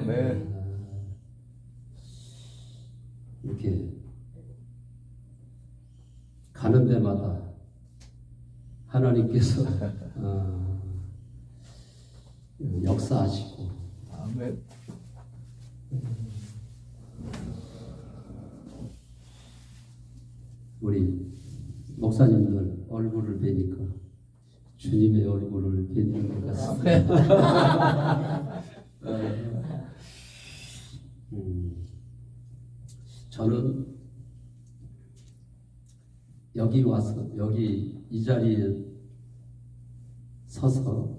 아멘. 이렇게 가는 데마다 하나님께서 역사하시고 아멘. 우리 목사님들 얼굴을 뵈니까 주님의 얼굴을 뵈는 것 같습니다. 저는 여기 와서 여기 이 자리에 서서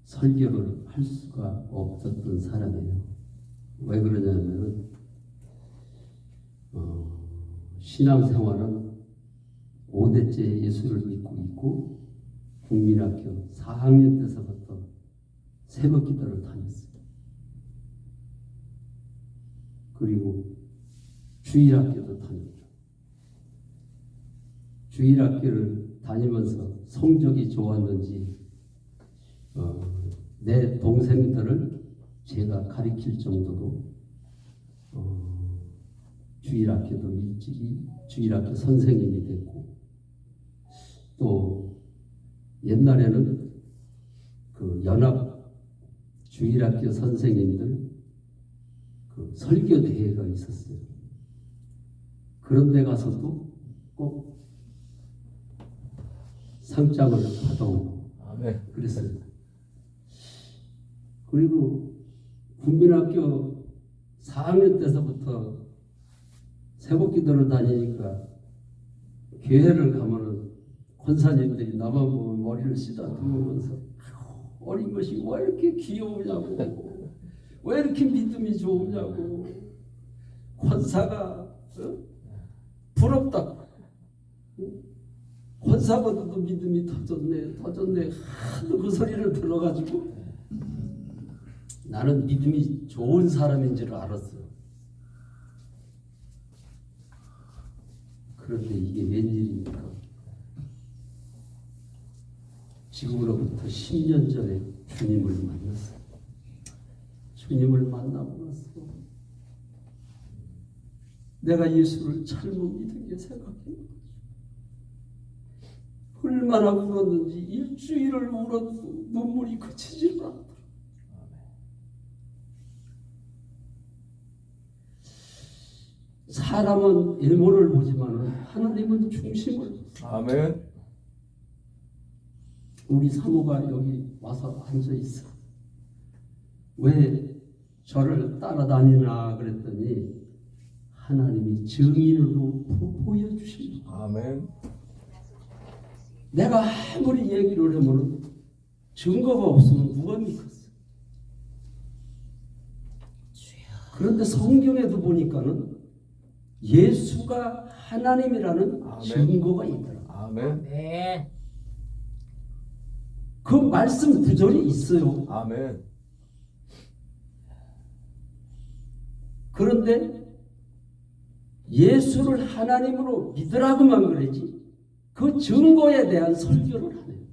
설교를 할 수가 없었던 사람이에요. 왜 그러냐면 신앙생활은 5대째 예수를 믿고 있고 국민학교 4학년 때서부터 새벽기도를 다녔어요. 그리고 주일학교도 다녔죠. 주일학교를 다니면서 성적이 좋았는지 내 동생들을 제가 가르칠 정도로 주일학교도 일찍이 주일학교 선생님이 됐고, 또 옛날에는 그 연합 주일학교 선생님들 그 설교 대회가 있었어요. 그런 데 가서도 꼭 상장을 받아오고 그랬어요. 그리고 국민학교 4학년 때서부터 새벽기도를 다니니까 교회를 가면은 권사님들이 나만 보면 머리를 쓰다듬으면서 어린 것이 왜 이렇게 귀여우냐고, 왜 이렇게 믿음이 좋으냐고, 권사가 부럽다, 권사보다도 믿음이 더 좋네 하도 그 소리를 들어가지고 나는 믿음이 좋은 사람인 줄 알았어. 그런데 이게 웬일입니까? 지금으로부터 10년 전에 주님을 만났어요. 주님을 만나고 나서 내가 예수를 잘못 믿은 게 생각해요. 얼마나 울었는지 일주일을 울어도 눈물이 그치질 않더라. 사람은 외모를 보지만 하나님은 중심을. 아멘. 우리 사모가 여기 와서 앉아 있어. 왜 저를 따라다니나 그랬더니 하나님이 증인으로 보여주신 거야. 아멘. 내가 아무리 얘기를 하면 증거가 없으면 누가 믿겠어? 그런데 성경에도 보니까는 예수가 하나님이라는 아멘. 증거가 있더라. 아멘. 네. 그 말씀 구절이 있어요. 아멘. 그런데 예수를 하나님으로 믿으라고만 그러지 그 증거에 대한 설교를 하네요.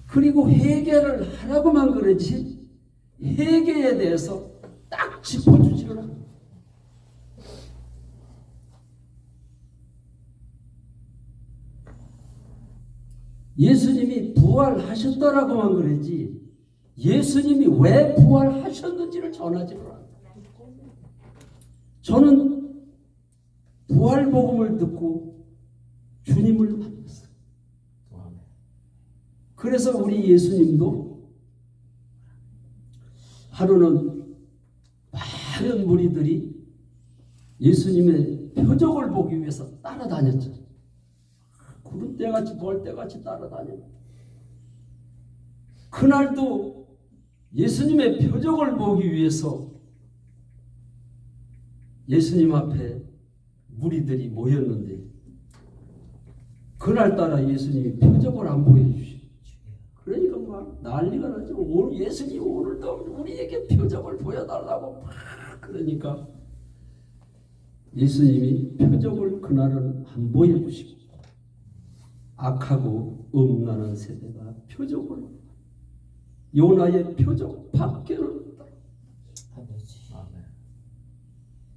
그리고 회개를 하라고만 그러지 회개에 대해서 딱 짚어주지를 않아요. 예수님이 부활하셨다라고만 그러지 예수님이 왜 부활하셨는지를 전하지를 않아요. 저는 부활복음을 듣고 주님을 만났어요. 그래서 우리 예수님도 하루는 많은 무리들이 예수님의 표적을 보기 위해서 따라다녔죠. 구름 때같이 벌 때같이 따라다녀. 그날도 예수님의 표적을 보기 위해서 예수님 앞에 무리들이 모였는데 그날따라 예수님이 표적을 안 보여주시고 그러니까 막 난리가 나죠. 예수님 오늘도 우리에게 표적을 보여달라고 막 그러니까 예수님이 표적을 그날은 안 보여주시고 악하고 음란한 세대가 표적을 요나의 표적 밖에는 없다.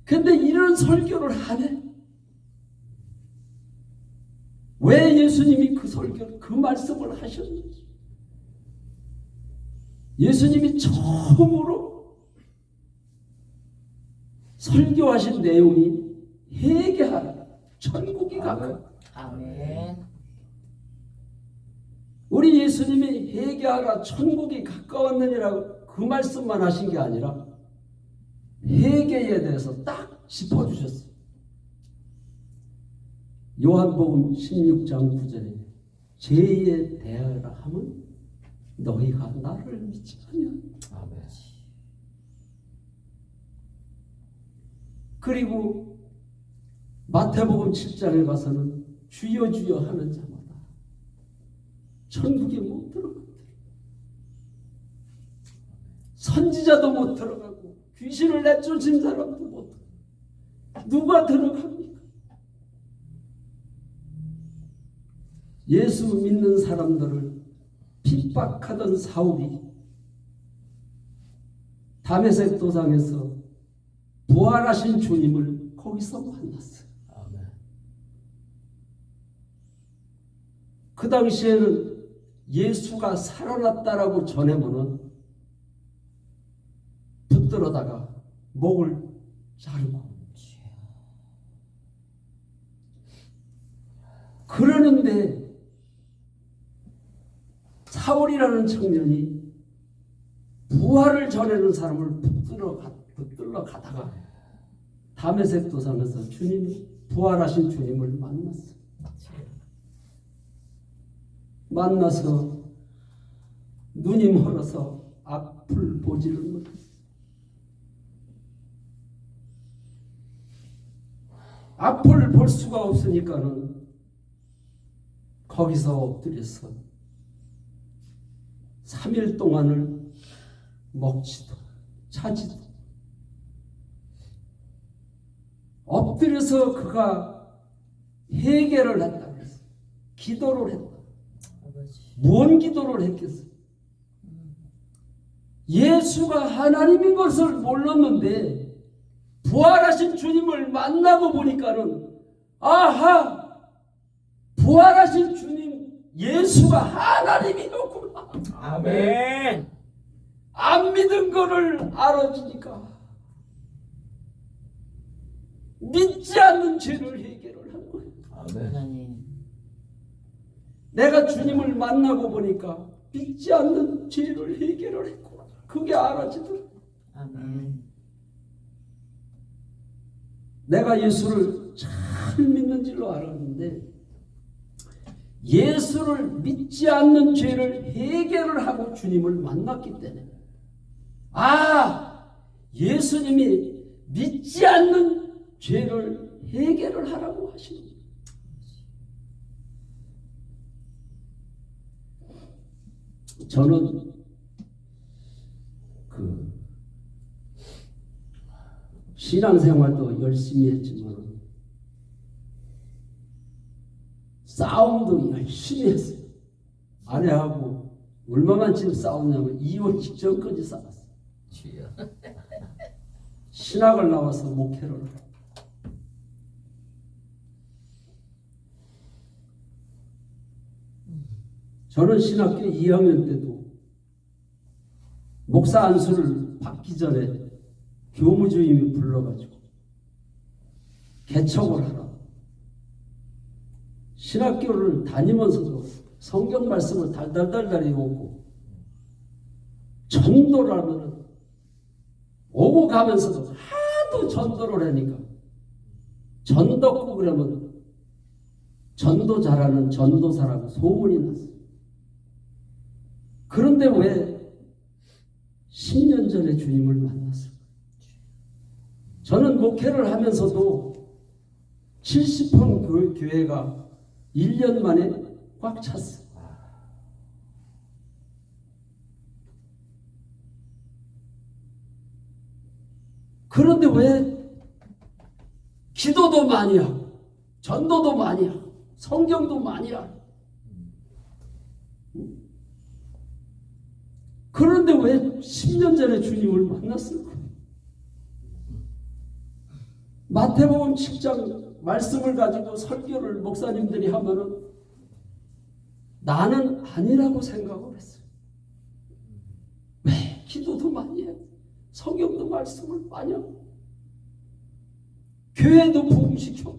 근데 이런 설교를 하네. 왜 예수님이 그 설교, 그 말씀을 하셨는지. 예수님이 처음으로 설교하신 내용이 회개하라, 천국이 가까워. 아멘. 우리 예수님이 회개하라, 천국이 가까웠느니라고 그 말씀만 하신 게 아니라 회개에 대해서 딱 짚어주셨어요. 요한복음 16장 9절에 죄에 대하여라 하면 너희가 나를 믿지 않냐. 아멘. 그리고 마태복음 7장에 가서는 주여 주여 하는 자마다 천국에 못 들어간다. 선지자도 못 들어가고 귀신을 내쫓은 사람도 못 들어가고 누가 들어갑니까? 예수 믿는 사람들을 핍박하던 사울이 다메섹 도상에서 부활하신 주님을 거기서 만났어요. 아멘. 그 당시에는 예수가 살아났다라고 전해보는 붙들어다가 목을 자르고 그러는데 사울이라는 청년이 부활을 전하는 사람을 붙들러 가다가 다메섹 도상에서 주님, 부활하신 주님을 만났어요. 만나서 눈이 멀어서 앞을 보지를 못했어요. 앞을 볼 수가 없으니까는 거기서 엎드려서 3일 동안을 먹지도 자지도 엎드려서 그가 회개를 했다 그랬어요. 기도를 했다. 뭔 기도를 했겠어요? 예수가 하나님인 것을 몰랐는데 부활하신 주님을 만나고 보니까는 아하, 부활하신 주님 예수가 하나님이었구나. 아멘. 안 믿은 거를 알아주니까 믿지 않는 죄를 해결을 한 거예요. 아멘. 내가 주님을 만나고 보니까 믿지 않는 죄를 해결을 했구나. 그게 알아지더라고요. 아멘. 내가 예수를 잘 믿는 줄로 알았는데 예수를 믿지 않는 죄를 해결을 하고 주님을 만났기 때문에 예수님이 믿지 않는 죄를 해결을 하라고 하시는 거예요. 저는 신앙생활도 열심히 했지만 싸움도 열심히 했어요. 아내하고 얼마만 지금 싸웠냐면 이혼 직전까지 싸웠어요. 신학을 나와서 목회를 하고 저는 신학교 2학년 때도 목사 안수를 받기 전에 교무주임이 불러가지고 개척을 하라. 신학교를 다니면서도 성경 말씀을 달달달 외우고 전도라는 오고 가면서도 하도 전도를 하니까 전덕고 그러면 전도 잘하는 전도사라고 소문이 났어요. 그런데 왜 10년 전에 주님을 만났을까? 저는 목회를 하면서도 70평 교회가 1년 만에 꽉 찼어요. 그런데 왜 기도도 많이 하고 전도도 많이 하고 성경도 많이 하고 그런데 왜 10년 전에 주님을 만났을까? 마태복음 7장 말씀을 가지고 설교를 목사님들이 하면은 나는 아니라고 생각을 했어요. 왜? 기도도 많이 해. 성경도 말씀을 많이 하고 교회도 부흥시켜.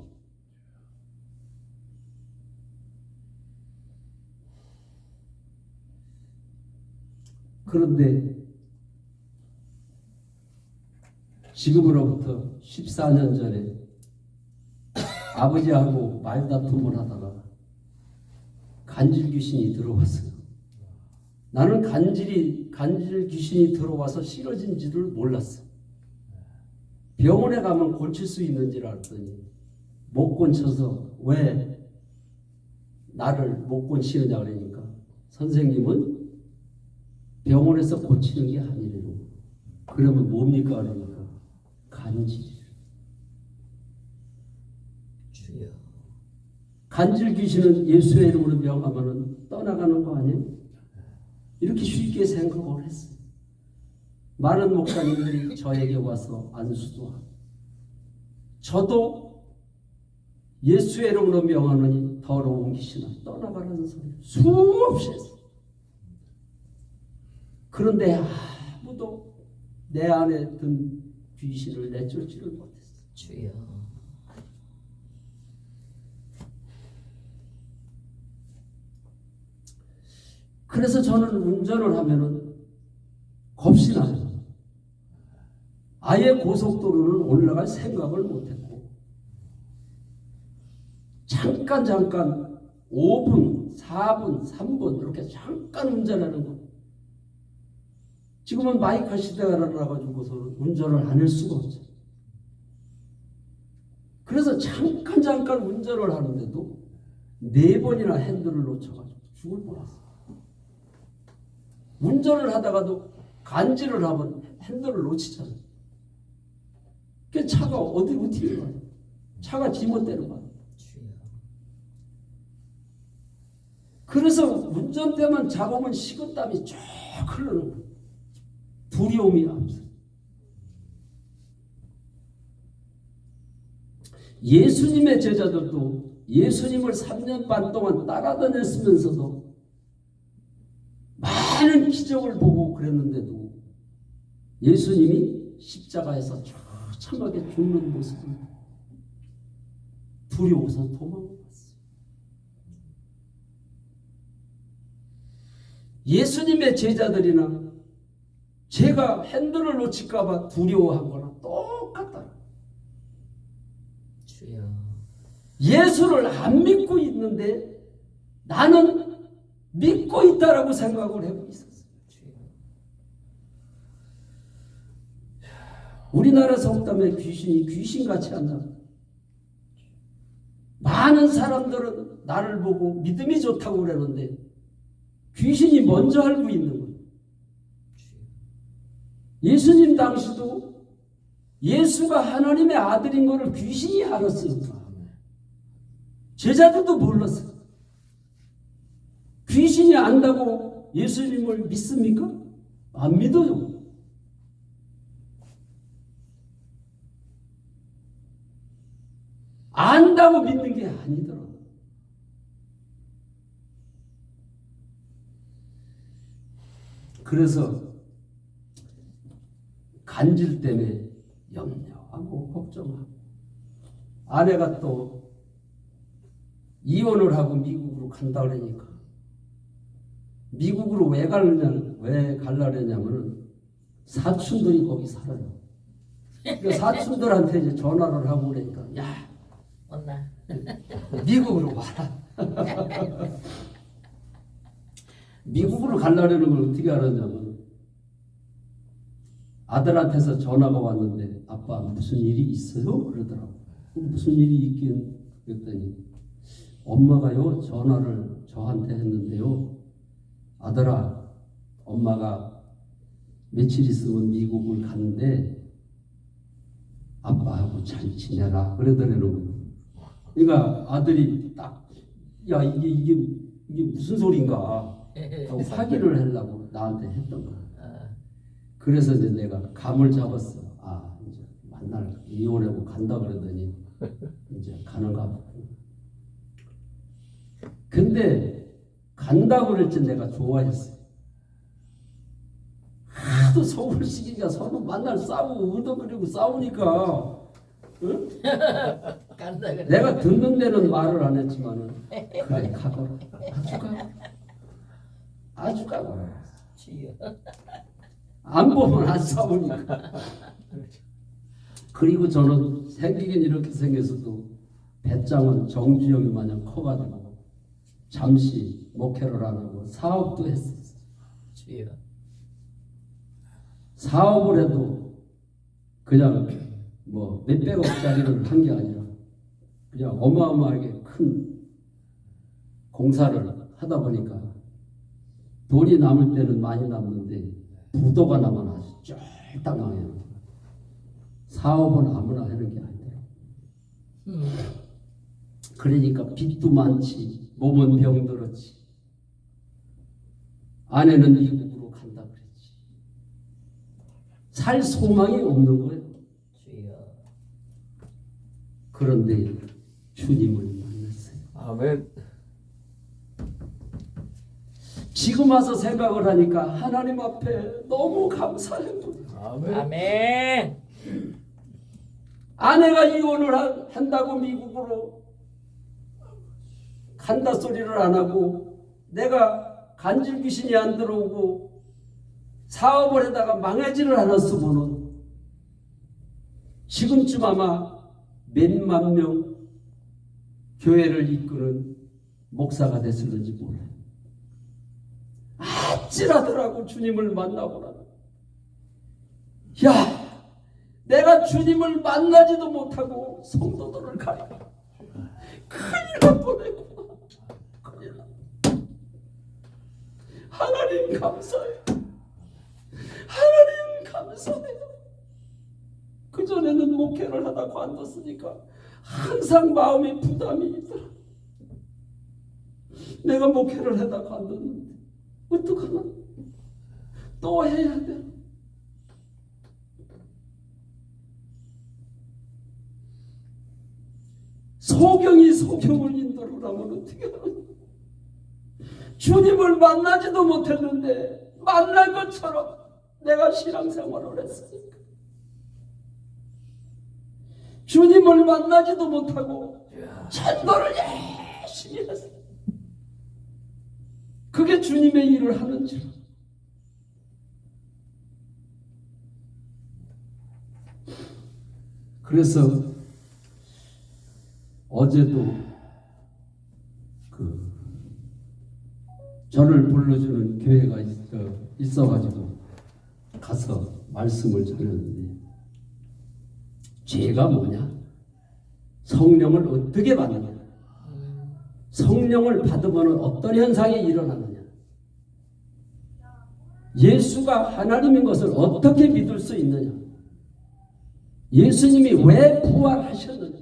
그런데 지금으로부터 14년 전에 아버지하고 말다툼을 하다가 간질 귀신이 들어왔어요. 나는 간질 귀신이 들어와서 싫어진지를 몰랐어. 병원에 가면 고칠 수 있는지를 알았더니 못 고쳐서 왜 나를 못 고치느냐 그러니까 선생님은 병원에서 고치는 게 아니래요. 그러면 뭡니까 그러니까 간질. 주여. 간질 귀신은 예수의 이름으로 명하면 떠나가는 거 아니에요? 이렇게 쉽게 생각을 했어요. 많은 목사님들이 저에게 와서 안수도 하고 저도 예수의 이름으로 명하노니 더러운 귀신아 떠나가라는 소리 수없이 했어요. 그런데 아무도 내 안에 든 귀신을 내쫓지를 못했어요. 주여. 그래서 저는 운전을 하면은 겁이 나요. 아예 고속도로를 올라갈 생각을 못했고 잠깐 5분, 4분, 3분 이렇게 잠깐 운전하는 거. 지금은 마이카 시대가 나가지고서 운전을 안 할 수가 없죠. 그래서 잠깐 운전을 하는데도 4번이나 핸들을 놓쳐가지고 죽을 뻔했어요. 운전을 하다가도 간질을 하면 핸들을 놓치잖아요. 그 차가 어떻게 가요? 차가 지멋대로 가요. 그래서 운전대만 잡으면 식은땀이 쭉 흐르는 거예요. 두려움이 없어요. 예수님의 제자들도 예수님을 3년 반 동안 따라다녔으면서도 많은 기적을 보고 그랬는데도 예수님이 십자가에서 처참하게 죽는 모습을 두려워서 도망갔어요. 예수님의 제자들이나 제가 핸들을 놓칠까봐 두려워한 거랑 똑같다. 주여. 예수를 안 믿고 있는데 나는 믿고 있다라고 생각을 하고 있었어요. 우리나라 속담에 귀신이 귀신같이 한다. 많은 사람들은 나를 보고 믿음이 좋다고 그러는데 귀신이 먼저 알고 있는 거예요. 예수님 당시도 예수가 하나님의 아들인 것을 귀신이 알았어요. 제자들도 몰랐어요. 귀신이 안다고 예수님을 믿습니까? 안 믿어요. 안다고 믿는 게 아니더라고요. 그래서 간질 때문에 염려하고 걱정하고 아내가 또 이혼을 하고 미국으로 간다 그러니까 미국으로 왜 가려냐면은 사촌들이 거기 살아요. 그러니까 사촌들한테 이제 전화를 하고 그러니까 야 온나. 미국으로 와라. 미국으로 가려는 걸 어떻게 알았냐면 아들한테서 전화가 왔는데 아빠 무슨 일이 있어요? 그러더라고. 무슨 일이 있긴 그랬더니 엄마가요 전화를 저한테 했는데요. 아들아 엄마가 며칠 있으면 미국을 가는데 아빠하고 잘 지내라 그러더라고요. 그러니까 아들이 딱 야 이게 무슨 소린가 하고 확인을 하려고 나한테 했던 거야. 그래서 이제 내가 감을 잡았어. 아, 이제 만날 이혼하고 간다 그러더니 이제 가는가 봐. 근데 간다고 그랬지 내가 좋아했어. 하도 서울 시기가 서로 만날 싸우고 의도그리고 싸우니까 응? 간다 그래. 내가 듣는 데는 말을 안 했지만은 그래 가거라. 아주 가거라. 아주 가거라. 주여. 안 보면 안 싸우니까. 그리고 저는 생기긴 이렇게 생겼어도 배짱은 정주영이 마냥 커가지고 잠시 목회를 안 하고 사업도 했었어. 주여. 사업을 해도 그냥 뭐 몇백억짜리를 한 게 아니라 그냥 어마어마하게 큰 공사를 하다 보니까 돈이 남을 때는 많이 남는데 부도가 나면 아주 쫄딱망해요. 사업은 아무나 하는 게 아니더라고. 그러니까 빚도 많지, 몸은 병들었지, 아내는 미국으로 간다 그랬지. 살 소망이 없는 거예요. 주여. 그런데 주님을 만났어요. 아멘. 지금 와서 생각을 하니까 하나님 앞에 너무 감사해요. 아멘. 아멘. 아내가 이혼을 한다고 미국으로 간다 소리를 안 하고 내가 간질 귀신이 안 들어오고 사업을 하다가 망하지를 않았으면은 지금쯤 아마 몇만 명 교회를 이끄는 목사가 됐을는지 몰라요. 아찔하더라고 주님을 만나보라. 야, 내가 주님을 만나지도 못하고 성도들을 가리고 큰일 날 뻔했구나. 큰일 날. 하나님 감사해요. 하나님 감사해요. 그전에는 목회를 하다 관뒀으니까 항상 마음에 부담이 있더라. 내가 목회를 하다 관뒀는데 어떡하나? 또 해야 돼. 소경이 소경을 인도하라면 어떻게 하나? 주님을 만나지도 못했는데 만난 것처럼 내가 신앙생활을 했으니까 주님을 만나지도 못하고 전도를 열심히 했어요. 그게 주님의 일을 하는 줄. 그래서 어제도 저를 불러주는 교회가 있어가지고 가서 말씀을 전했는데 죄가 뭐냐? 성령을 어떻게 받느냐? 성령을 받으면 어떤 현상이 일어나느냐? 예수가 하나님인 것을 어떻게 믿을 수 있느냐? 예수님이 왜 부활하셨느냐?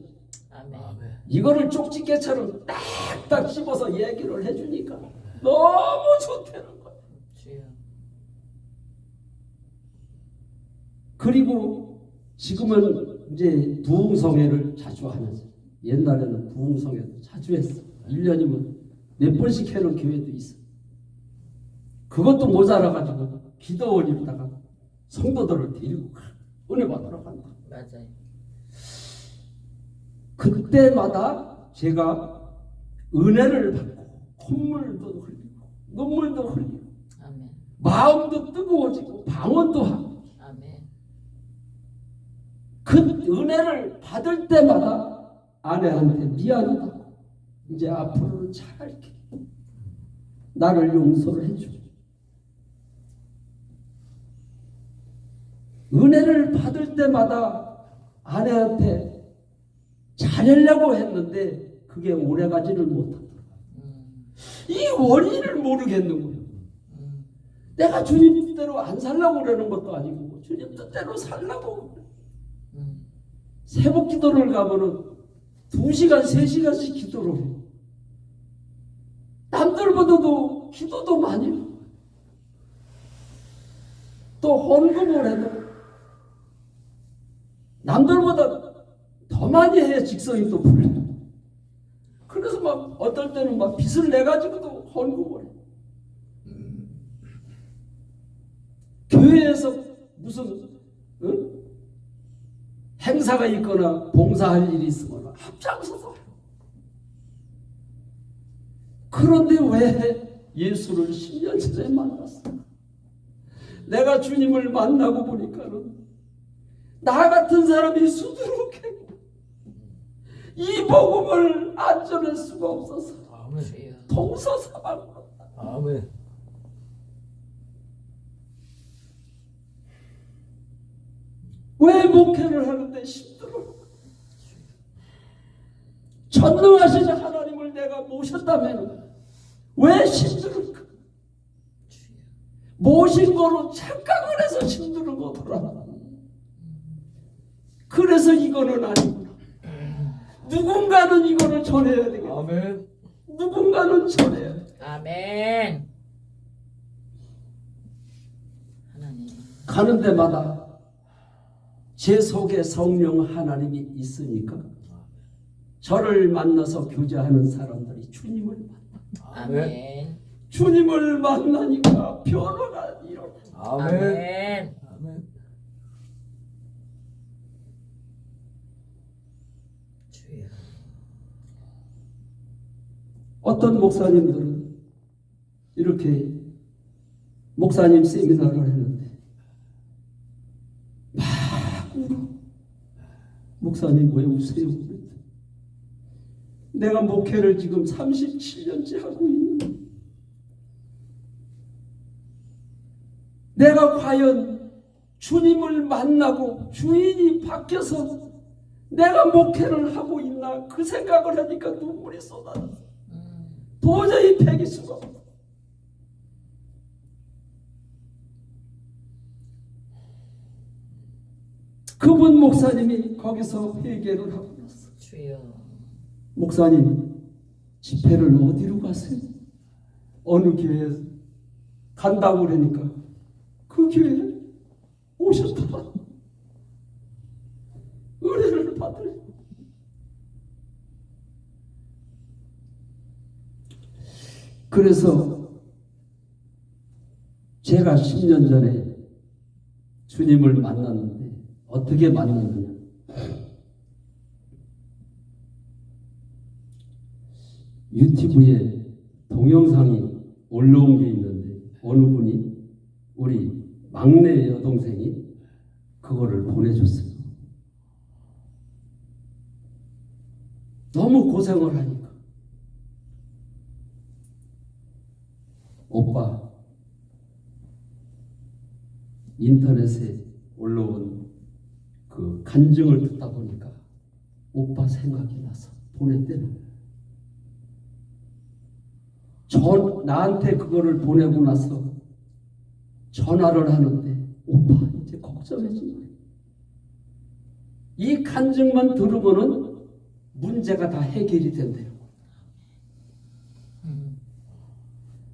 아멘. 이거를 쪽집게처럼 딱딱 씹어서 얘기를 해주니까 너무 좋다는 거예요. 주여. 그리고 지금은 이제 부흥성회를 자주 하면서 옛날에는 부흥성회도 자주 했어. 1년이면 몇 번씩 해놓은 교회도 있어. 그것도 모자라가지고 기도 올리다가 성도들을 데리고 가. 은혜 받으러 간다. 맞아요. 그때마다 제가 은혜를 받고 콧물도 흘리고 눈물도 흘리고 아멘. 마음도 뜨거워지고 방언도 하고 아멘. 그 은혜를 받을 때마다 아내한테 미안하다고 이제 앞으로는 잘할게. 나를 용서를 해줘. 은혜를 받을 때마다 아내한테 잘하려고 했는데 그게 오래가지를 못하더라. 이 원인을 모르겠는 거예요. 내가 주님 뜻대로 안 살려고 그러는 것도 아니고 주님 뜻대로 살려고 그래. 새벽 기도를 가면은 2시간, 3시간씩 기도를 해. 남들보다도 기도도 많이 해. 또 헌금을 해도 남들보다 더 많이 해야 직성이 또 풀려. 그래서 막 어떨 때는 막 빚을 내 가지고도 헌금을 해. 교회에서 무슨 행사가 있거나 봉사할 일이 있으면 앞장서서. 그런데 왜 예수를 10년 전에 만났어? 내가 주님을 만나고 보니까는 나 같은 사람이 수두룩해. 이 복음을 안 전할 수가 없어서 아멘. 동서사방으로. 아멘. 왜 목회를 하는데 힘들어? 전능하신 하나님을 내가 모셨다면 왜 힘들을까? 모신 거로 착각을 해서 힘든 거더라. 그래서 이거는 아니구나. 누군가는 이거를 전해야 되겠다. 아멘. 누군가는 전해야 돼. 아멘. 하나님. 가는 데마다 제 속에 성령 하나님이 있으니까 저를 만나서 교제하는 사람들이 주님을 만나. 아멘. 주님을 만나니까 변화가 일어나. 아멘. 아멘. 주여. 어떤 목사님들은 이렇게 목사님 세미나를 했는데 막 울어. 목사님 왜 우세요? 내가 목회를 지금 37년째 하고 있는데 내가 과연 주님을 만나고 주인이 바뀌어서 내가 목회를 하고 있나 그 생각을 하니까 눈물이 쏟아져. 도저히 배길 수가 없어. 그분 목사님이 거기서 회개를 하고 났어. 주여. 목사님 집회를 어디로 가세요? 어느 교회에 간다고 그러니까 그 교회에 오셨더라. 은혜를 받으려. 그래서 제가 10년 전에 주님을 만났는데 어떻게 만났느냐? 유튜브에 동영상이 올라온 게 있는데 어느 분이 우리 막내 여동생이 그거를 보내줬어요. 너무 고생을 하니까 오빠 인터넷에 올라온 그 간증을 듣다 보니까 오빠 생각이 나서 보냈대요. 나한테 그거를 보내고 나서 전화를 하는데 오빠 이제 걱정하지 마. 이 간증만 들으면은 문제가 다 해결이 된대요.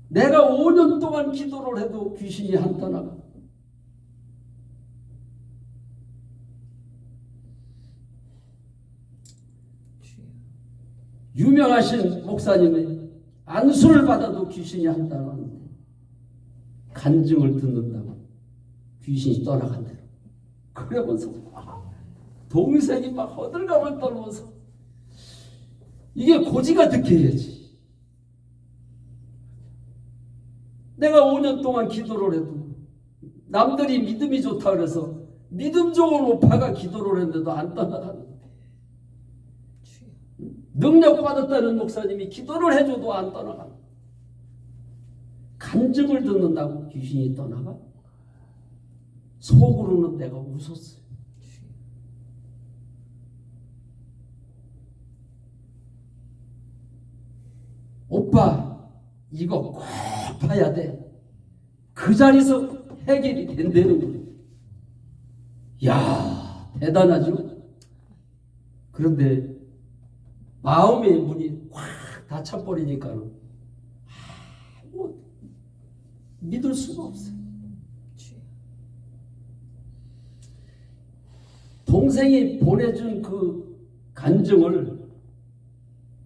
내가 5년 동안 기도를 해도 귀신이 안 떠나가. 유명하신 목사님의 안수를 받아도 귀신이 안 떠나가는데 간증을 듣는다고 귀신이 떠나간대요. 그러면서 동생이 막 허들감을 떨면서 이게 고지가 득해야지. 내가 5년 동안 기도를 해도 남들이 믿음이 좋다 그래서 믿음 좋은 오빠가 기도를 했는데도 안 떠나가는데 능력 받았다는 목사님이 기도를 해줘도 안 떠나가. 간증을 듣는다고 귀신이 떠나가? 속으로는 내가 웃었어요. 오빠 이거 꼭 봐야 돼. 그 자리에서 해결이 된다는 거예요. 야 대단하죠? 그런데 마음의 문이 확 닫혀버리니까 뭐 믿을 수가 없어요. 동생이 보내준 그 간증을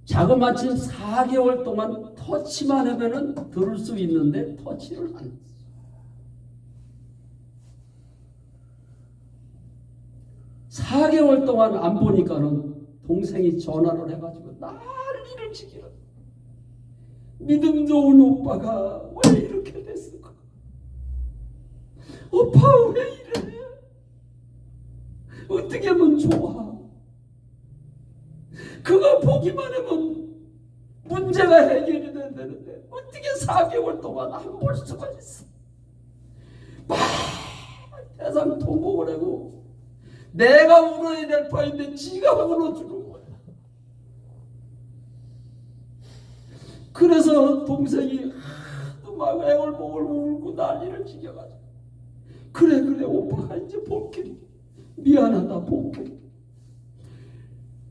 자그마치 4개월 동안 터치만 하면은 들을 수 있는데 터치를 안 했어. 4개월 동안 안 보니까는 동생이 전화를 해가지고 난리를 치기로. 믿음 좋은 오빠가 왜 이렇게 됐을까? 오빠 왜 이래? 어떻게 하면 좋아? 그거 보기만 하면 문제가 해결이 된다는데 어떻게 4개월 동안 안 볼 수가 있어? 막 대상 통곡을 하고 내가 울어야 될 판인데 지가 울어주는 거야. 그래서 동생이 하도 막 애월복을 울고 난리를 지겨가지고 그래 오빠가 이제 볼게. 미안하다 볼게.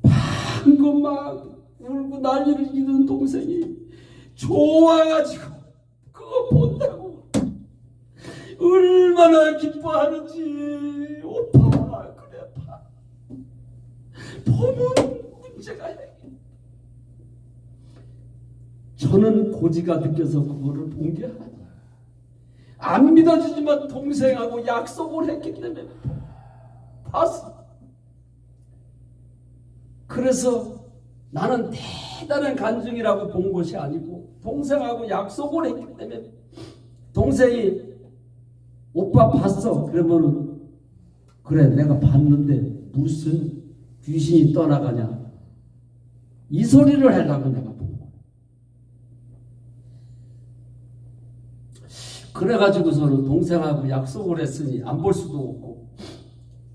방금 막 울고 난리를 지는 동생이 좋아가지고 그거 본다고 얼마나 기뻐하는지. 오빠 그래 봐. 보면 문제가 해결. 저는 고지가 느껴서 그거를 본 게 아니야. 안 믿어지지만 동생하고 약속을 했기 때문에 봤어. 그래서 나는 대단한 간증이라고 본 것이 아니고 동생하고 약속을 했기 때문에 동생이 오빠 봤어? 그러면은 그래 내가 봤는데 무슨 귀신이 떠나가냐 이 소리를 하려고 내가 본 거야. 그래가지고서는 동생하고 약속을 했으니 안 볼 수도 없고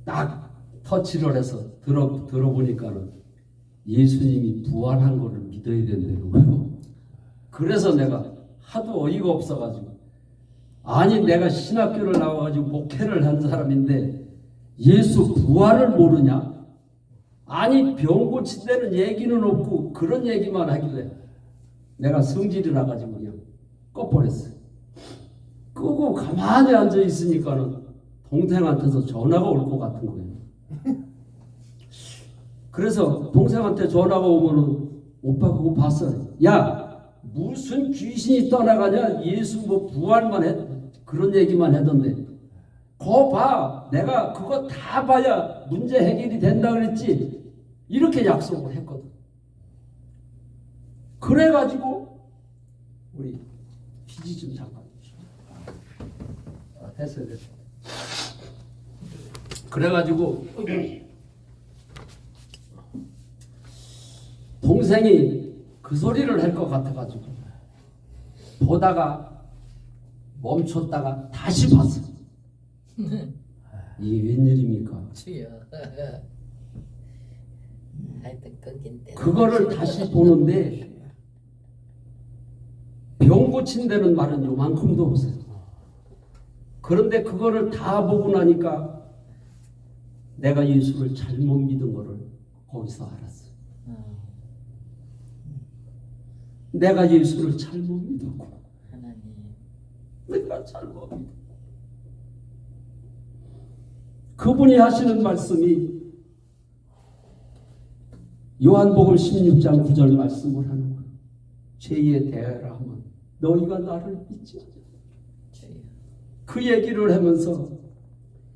딱 터치를 해서 들어보니까는 예수님이 부활한 거를 믿어야 된다는 거예요. 그래서 내가 하도 어이가 없어가지고 아니 내가 신학교를 나와가지고 목회를 한 사람인데 예수 부활을 모르냐? 아니 병 고친다는 얘기는 없고 그런 얘기만 하길래 내가 성질이 나가지고 그냥 꺼버렸어요. 끄고 가만히 앉아 있으니까는 동생한테서 전화가 올 것 같은 거예요. 그래서 동생한테 전화가 오면은 오빠 그거 봤어? 야 무슨 귀신이 떠나가냐? 예수 뭐 부활만 했 그런 얘기만 하던데 거 봐 내가 그거 다 봐야 문제 해결이 된다 그랬지. 이렇게 약속을 했거든. 그래가지고 우리 피지 좀 잠깐 됐어요. 그래가지고 동생이 그 소리를 할 것 같아가지고 보다가 멈췄다가 다시 봤어. 이게 웬일입니까? 주여. 하여튼 끊긴 때 그거를 다시 보는데 병 고친 데는 말은 요만큼도 없어요. 그런데 그거를 다 보고 나니까 내가 예수를 잘못 믿은 거를 거기서 알았어. 내가 예수를 잘못 믿었고 하나님 내가 잘못 믿었고 그분이 하시는 말씀이 요한복음 16장 9절 말씀을 하는 거예요. 죄에 대하라 하면 너희가 나를 믿지 않냐. 그 얘기를 하면서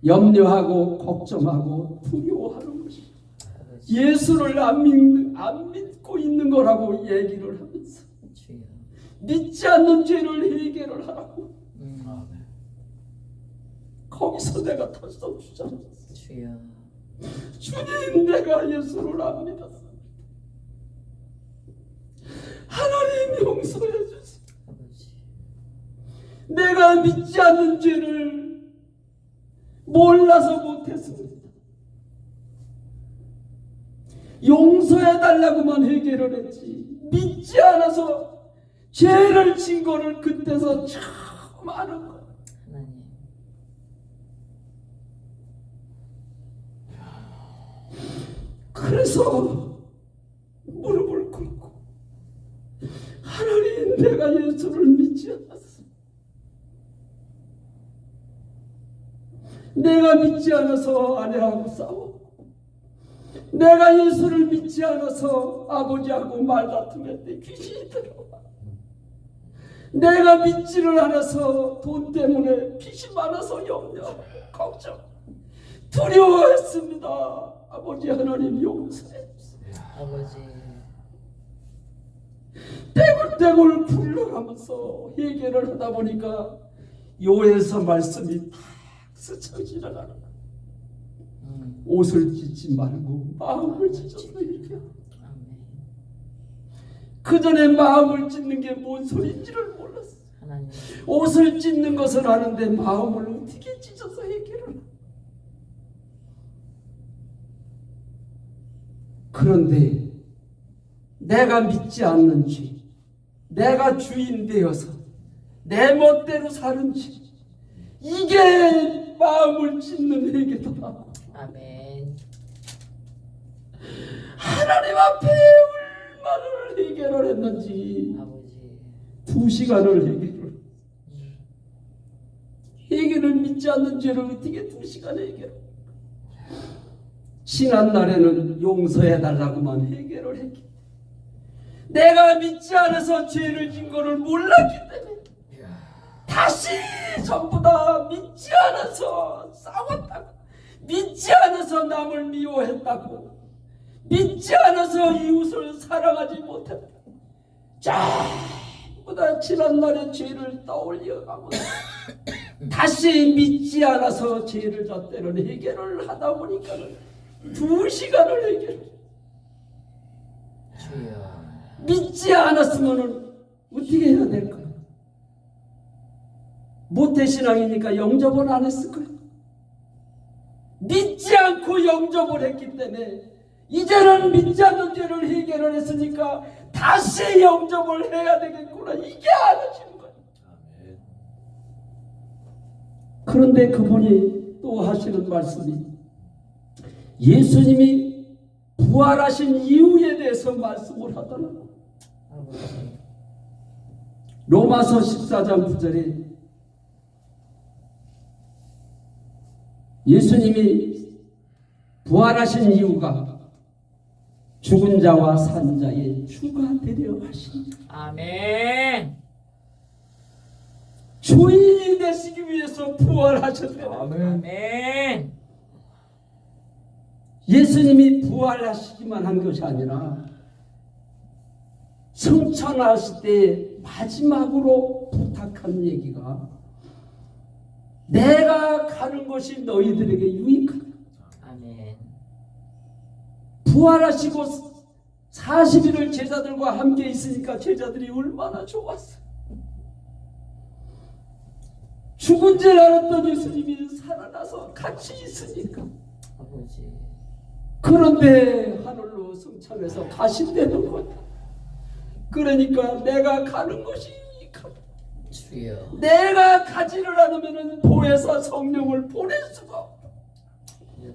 염려하고 걱정하고 두려워하는 것이 예수를 안 믿고 있는 거라고 얘기를 하면서 믿지 않는 죄를 해결을 하라고. 거기서 내가 털썩 주저앉았어. 주님 내가 예수를 안 믿었어. 하나님 용서해 주세요. 내가 믿지 않는 죄를 몰라서 못했습니다. 용서해 달라고만 해결을 했지 믿지 않아서 죄를 진 거를 그때서 처음 아는 거야. 그래서 무릎을 꿇고 하나님 내가 예수를 믿지 않았어. 내가 믿지 않아서 아내하고 싸워. 내가 예수를 믿지 않아서 아버지하고 말다툼했는데 귀신이 들어와. 내가 믿지를 않아서 돈 때문에 빚이 많아서 염려, 걱정, 두려워했습니다. 아버지 하나님 용서해 주세요. 아버지. 떼굴떼굴 굴러가면서 회개를 하다 보니까 요에서 말씀이 탁 스쳐 지나가는 거야. 옷을 찢지 말고 마음을 찢어서 이렇게. 그 전에 마음을 찢는 게 뭔 소리인지를 몰랐어. 하나님. 옷을 찢는 것은 아는데 마음을 어떻게 찢어서 해결을 해? 그런데 내가 믿지 않는 죄, 내가 주인 되어서 내 멋대로 사는 죄, 이게 마음을 찢는 회개다. 아멘. 하나님 앞에 얼마나 해결을 했는지. 아버지. 2시간을 해결을. 해결을 믿지 않는 죄를 어떻게 2시간에 해결을? 지난 날에는 용서해달라고만 해결을 했기, 내가 믿지 않아서 죄를 진 거를 몰랐기 때문에 다시 전부 다 믿지 않아서 싸웠다고, 믿지 않아서 남을 미워했다고, 믿지 않아서 이웃을 사랑하지 못했다. 전부 다 지난날의 죄를 떠올려가면서 다시 믿지 않아서 죄를 졌다는 해결을 하다 보니까는 2시간을 해결해. 주여. 믿지 않았으면 어떻게 해야 될까요? 모태신앙이니까 영접을 안 했을 거예요. 믿지 않고 영접을 했기 때문에 이제는 믿지 않는 죄를 해결을 했으니까 다시 영접을 해야 되겠구나, 이게 알아지는 거예요. 그런데 그분이 또 하시는 말씀이 예수님이 부활하신 이유에 대해서 말씀을 하더라고요. 로마서 14장 9절에 예수님이 부활하신 이유가 죽은 자와 산 자의 주가 되려 하신, 아멘. 주인이 되시기 위해서 부활하셨대요. 아멘. 예수님이 부활하시기만 한 것이 아니라 승천하실 때 마지막으로 부탁한 얘기가 내가 가는 것이 너희들에게 유익하다. 아멘. 부활하시고 40일을 제자들과 함께 있으니까 제자들이 얼마나 좋았어요. 죽은 줄 알았던 예수님이 살아나서 같이 있으니까. 아버지. 그런데 하늘로 승천해서 가신다는 거야. 그러니까 내가 가는 것이 유익하다. 주여. 내가 가지를 않으면 보혜사 성령을 보낼 수가 없다.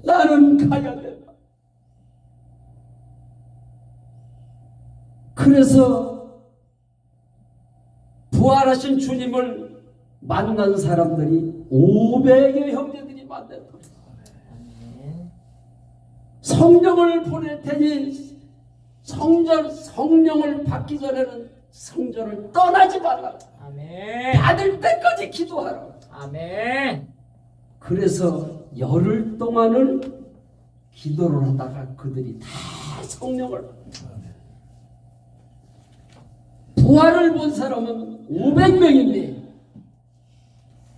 나는 가야 된다. 그래서 부활하신 주님을 만난 사람들이 500여 형제들이 만났다. 아멘. 성령을 보낼 테니 성령을 받기 전에는 성전을 떠나지 말라. 아멘. 받을 때까지 기도하라. 아멘. 그래서 열흘 동안을 기도를 하다가 그들이 다 성령을, 부활을 본 사람은 500명인데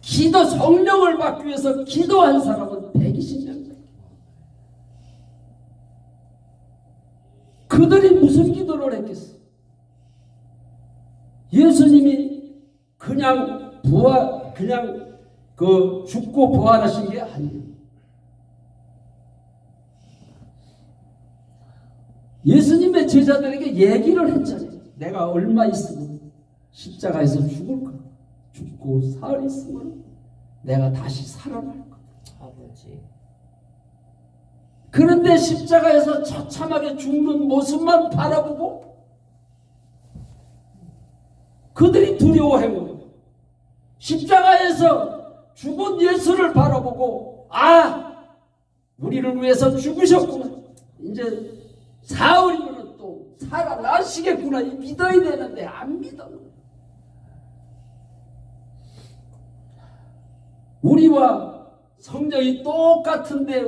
성령을 받기 위해서 기도한 사람은 120명. 그들이 무슨 기도를 했겠어? 예수님이 그냥 죽고 부활하신 게 아니에요. 예수님의 제자들에게 얘기를 했잖아요. 내가 얼마 있으면 십자가에서 죽을 거야. 죽고 사흘 있으면 내가 다시 살아날 거야. 아버지. 그런데 십자가에서 처참하게 죽는 모습만 바라보고 그들이 두려워해요. 십자가에서 죽은 예수를 바라보고 우리를 위해서 죽으셨구나. 이제 사흘이면 또 살아나시겠구나 믿어야 되는데 안 믿어. 우리와 성경이 똑같은데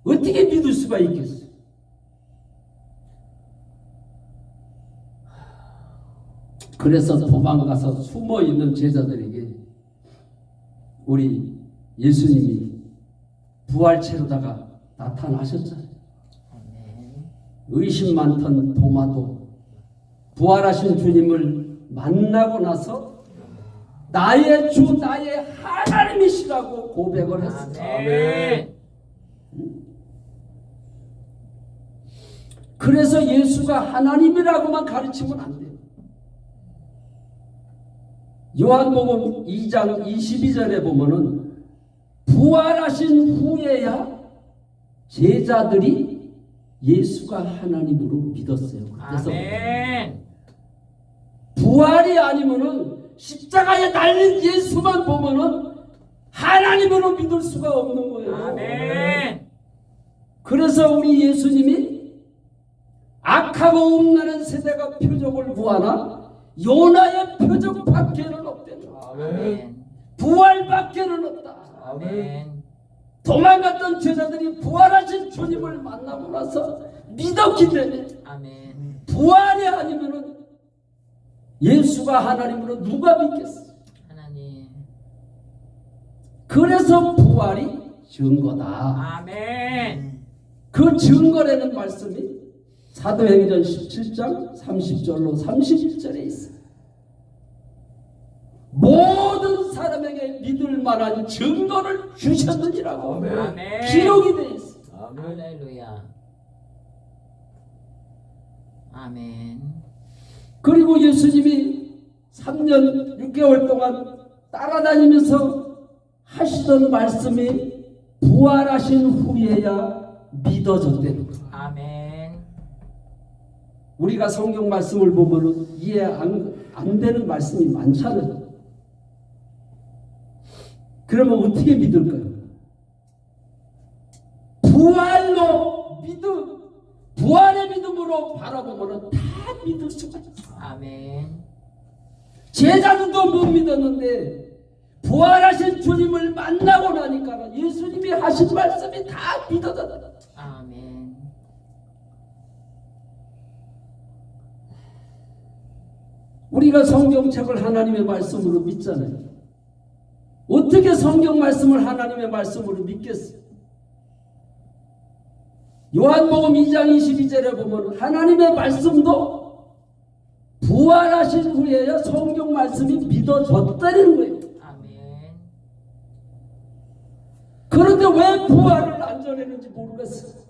어떻게 믿을 수가 있겠어요? 그래서 도망가서 숨어 있는 제자들에게 우리 예수님이 부활체로다가 나타나셨잖아요. 아멘. 의심 많던 도마도 부활하신 주님을 만나고 나서 나의 주 나의 하나님이시라고 고백을 했어요. 아멘. 그래서 예수가 하나님이라고만 가르치면 안 돼요. 요한복음 2장 22절에 보면은 부활하신 후에야 제자들이 예수가 하나님으로 믿었어요. 그래서 아멘. 부활이 아니면은 십자가에 달린 예수만 보면은 하나님으로 믿을 수가 없는 거예요. 아멘. 그래서 우리 예수님이 악하고 음란한 세대가 표적을 구하나 요나의 표적밖에는 없대요. 아멘. 부활밖에는 없다. 아멘. 도망갔던 제자들이 부활하신 주님을 만나고 나서 믿었기 때문에 아멘. 부활이 아니면은 예수가 하나님으로 누가 믿겠어? 하나님. 그래서 부활이 증거다. 아멘. 그 증거라는 말씀이 사도행전 17장 30절로 31절에 있어요. 모든 사람에게 믿을 만한 증거를 주셨느니라고 아멘. 기록이 되어 있어요. 할렐루야. 아멘. 그리고 예수님이 3년 6개월 동안 따라다니면서 하시던 말씀이 부활하신 후에야 믿어졌대요. 아멘. 우리가 성경 말씀을 보면 이해 안 되는 말씀이 많잖아요. 그러면 어떻게 믿을까요? 부활의 믿음으로 바라보면 다 믿을 수가 있어요. 아멘. 제자들도 못 믿었는데 부활하신 주님을 만나고 나니까 예수님이 하신 말씀이 다 믿어졌다. 아멘. 우리가 성경책을 하나님의 말씀으로 믿잖아요. 어떻게 성경 말씀을 하나님의 말씀으로 믿겠어요? 요한복음 2장 22절에 보면 하나님의 말씀도 부활하신 후에야 성경 말씀이 믿어졌다는 거예요. 아멘. 그런데 왜 부활을 안 전했는지 모르겠어요.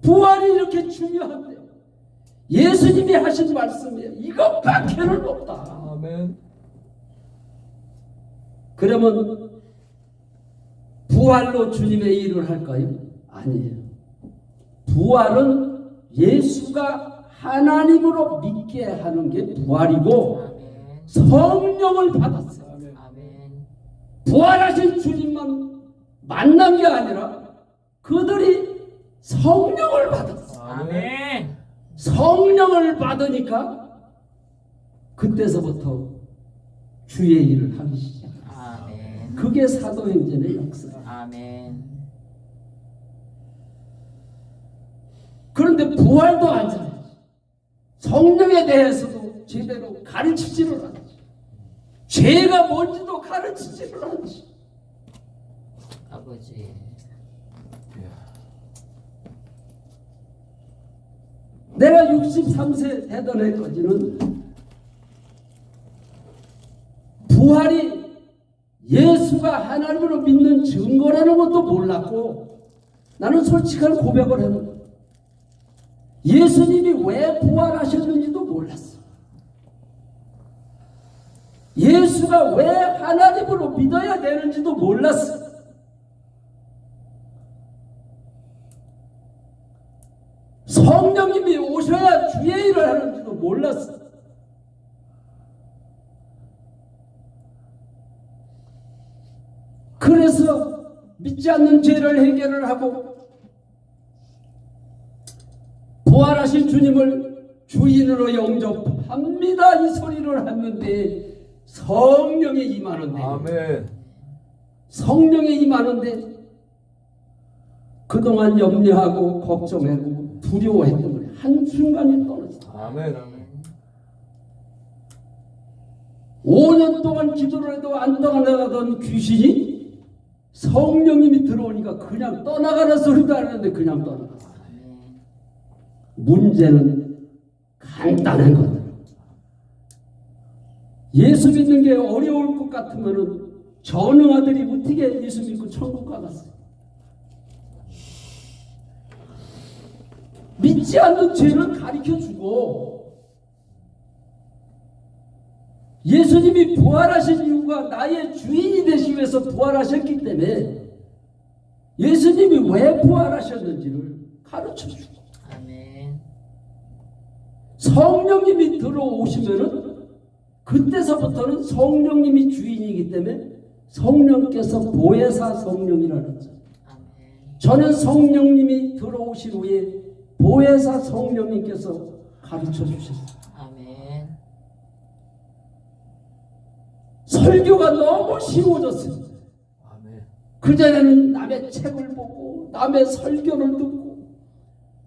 부활이 이렇게 중요한데 예수님이 하신 말씀이에요. 이것밖에는 없다. 아멘. 그러면 부활로 주님의 일을 할까요? 아니에요. 부활은 예수가 하나님으로 믿게 하는 게 부활이고 아멘. 성령을 받았어요. 아멘. 부활하신 주님만 만난 게 아니라 그들이 성령을 받았어요. 아멘. 성령을 받으니까 그때서부터 주의 일을 하기 시작해요. 아멘. 그게 사도행전의 역사예요. 아멘. 그런데 부활도 아니잖아요. 성령에 대해서도 제대로 가르치지를 않죠. 죄가 뭔지도 가르치지를 않죠. 아버지. 내가 63세 되던 해까지는 부활이 예수가 하나님으로 믿는 증거라는 것도 몰랐고 나는 솔직한 고백을 했는데 예수님이 왜 부활하셨는지도 몰랐어. 예수가 왜 하나님으로 믿어야 되는지도 몰랐어. 성령님이 오셔야 주의 일을 하는지도 몰랐어. 그래서 믿지 않는 죄를 해결을 하고 부활하신 주님을 주인으로 영접합니다. 이 소리를 했는데 성령이 임하는데 아멘. 성령이 임하는데 그동안 염려하고 걱정하고 두려워했던 거예요. 한순간에 떨어졌다. 아멘. 아멘. 5년 동안 기도를 해도 안 떠나가던 귀신이 성령님이 들어오니까 그냥 떠나가는 소리도 안 하는데 그냥 떠나갔어요. 아멘. 문제는 간단한 거다. 예수 믿는 게 어려울 것 같으면은 전능아들이 어떻게 예수 믿고 천국 가갔어요? 믿지 않는 죄를 가르쳐 주고 예수님이 부활하신 이유가 나의 주인이 되시기 위해서 부활하셨기 때문에 예수님이 왜 부활하셨는지를 가르쳐 주고 아멘. 성령님이 들어오시면은 그때서부터는 성령님이 주인이기 때문에 성령께서 보혜사 성령이라는 거죠. 아멘. 저는 성령님이 들어오신 후에 보혜사 성령님께서 가르쳐 주셨어요. 아멘. 설교가 너무 쉬워졌어요. 아멘. 그전에는 남의 책을 보고 남의 설교를 듣고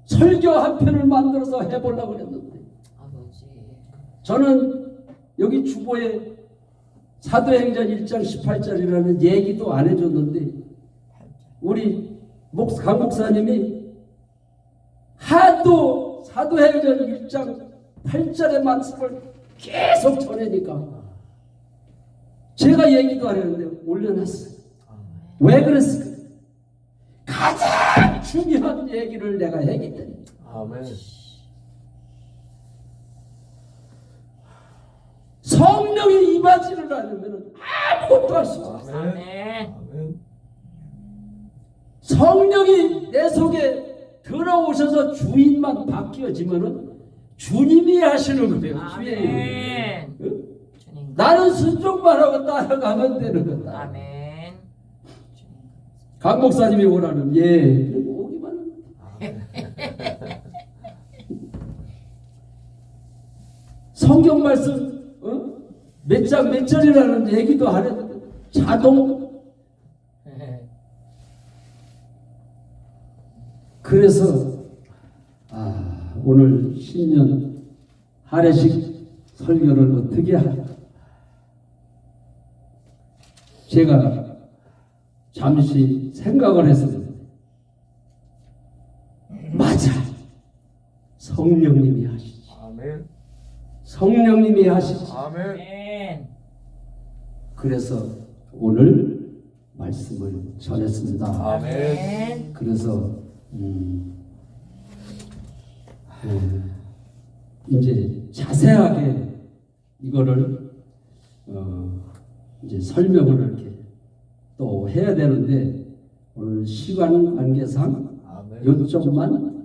설교 한 편을 만들어서 해보려고 그랬는데 아버지. 저는 여기 주보에 사도행전 1장 18절이라는 얘기도 안 해줬는데 우리 강 목사님이 하도 사도행전 1장 8절의 말씀을 계속 전하니까 제가 얘기도 안 했는데 올려놨어요. 왜 그랬을까? 가장 중요한 얘기를 내가 했기 때문에. 아멘. 성령이 임하지를 않으면 아무것도 할 수가 없어요. 아멘. 아멘. 성령이 내 속에 들어오셔서 주인만 바뀌어지면은 주님이 하시는 거예요. 주인이. 아멘. 응? 주님. 나는 순종만 하고 따라가면 되는 거다. 아멘. 주님. 강 목사님이 오라는 예 그리고 오기만 하면 성경 말씀 몇 장 몇 절이라는 얘기도 안 했는데 자동. 그래서 오늘 신년 할애식 설교를 어떻게 할까? 제가 잠시 생각을 했습니다. 맞아. 성령님이 하시지. 아멘. 성령님이 하시지. 아멘. 아멘. 그래서 오늘 말씀을 전했습니다. 아멘. 그래서 이제 자세하게 이거를 이제 설명을 이렇게 또 해야 되는데 오늘 시간 관계상 아멘. 요점만